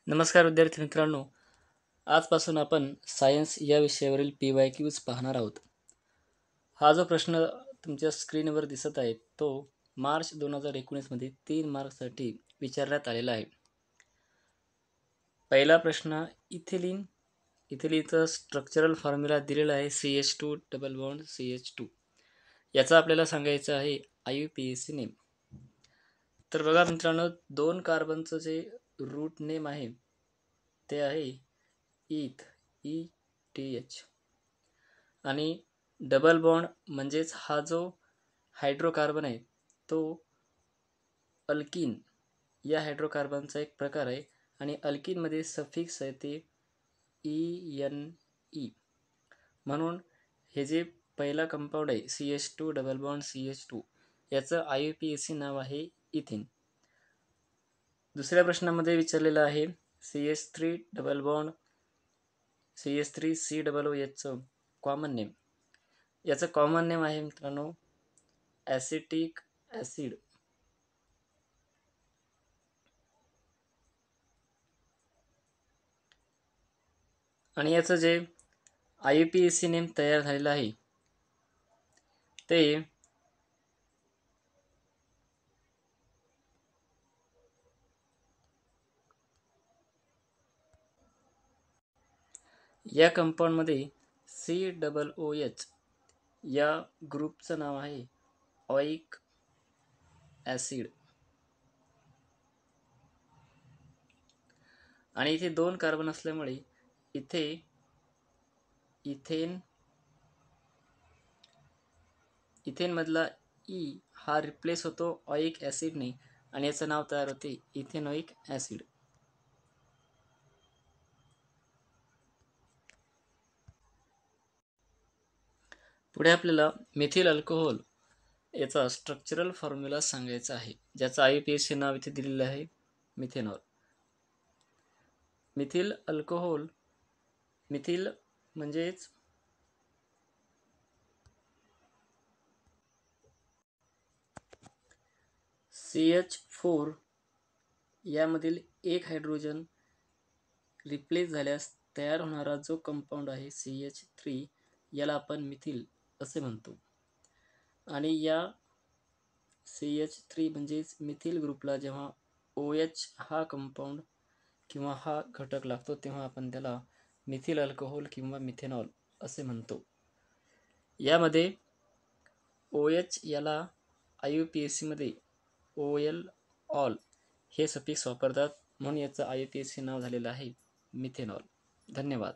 नमस्कार विद्यार्थी मित्रांनो, आजपासून आपण सायन्स या विषयावरील PYQs पाहणार आहोत. हा जो प्रश्न तुमच्या स्क्रीनवर दिसत आहे तो मार्च 2019 3 मार्कसाठी विचारण्यात आलेला आहे. पहिला प्रश्न, इथिलीनचा स्ट्रक्चरल फॉर्म्युला दिलेला आहे CH2 डबल बॉन्ड CH2. याचा आपल्याला सांगायचं आहे IUPAC नेम. तर बघा मित्रांनो, 2 कार्बनचं जे रूट नेम आहे ते आहे ETH आणि डबल बॉन्ड म्हणजेच हा जो हायड्रोकार्बन आहे तो अल्किन या हायड्रोकार्बनचा एक प्रकार आहे आणि अल्किनमध्ये सफिक्स आहे ते ENE. म्हणून हे जे पहिला कंपाऊंड आहे CH2 डबल बॉन्ड CH2 याचं IUPAC नाव आहे इथिन. दुसऱ्या प्रश्नामध्ये विचारलेलं आहे CH3 डबल बॉन्ड CH3COOHचं कॉमन नेम. याचं कॉमन नेम आहे मित्रांनो ॲसिटिक ॲसिड. आणि याचं जे IUPAC नेम तयार झालेलं आहे ते या कंपाऊंडमध्ये COOH या ग्रुपचं नाव आहे ऑइक ॲसिड. आणि इथे 2 कार्बन असल्यामुळे इथे इथेनमधला E हा रिप्लेस होतो ऑइक ॲसिडने आणि याचं नाव तयार होते इथेनॉइक ॲसिड. पुढे आपल्याला मिथिल अल्कोहोल याचा स्ट्रक्चरल फॉर्म्युला सांगायचा आहे, ज्याचं IUPAC नाव इथे दिलेलं आहे मिथेनॉल. मिथिल अल्कोहोल, मिथिल म्हणजेच CH4 यामधील एक हायड्रोजन रिप्लेस झाल्यास तयार होणारा जो कंपाऊंड आहे CH3 याला आपण मिथिल असे म्हणतो. आणि या CH3 म्हणजेच मिथिल ग्रुपला जेव्हा OH हा कंपाऊंड किंवा हा घटक लागतो तेव्हा आपण त्याला मिथिल अल्कोहोल किंवा मिथेनॉल असे म्हणतो. यामध्ये OH याला IUPAC मध्ये OL ऑल हे सफिक्स वापरतात म्हणून याचं IUPAC नाव झालेलं आहे मिथेनॉल. धन्यवाद.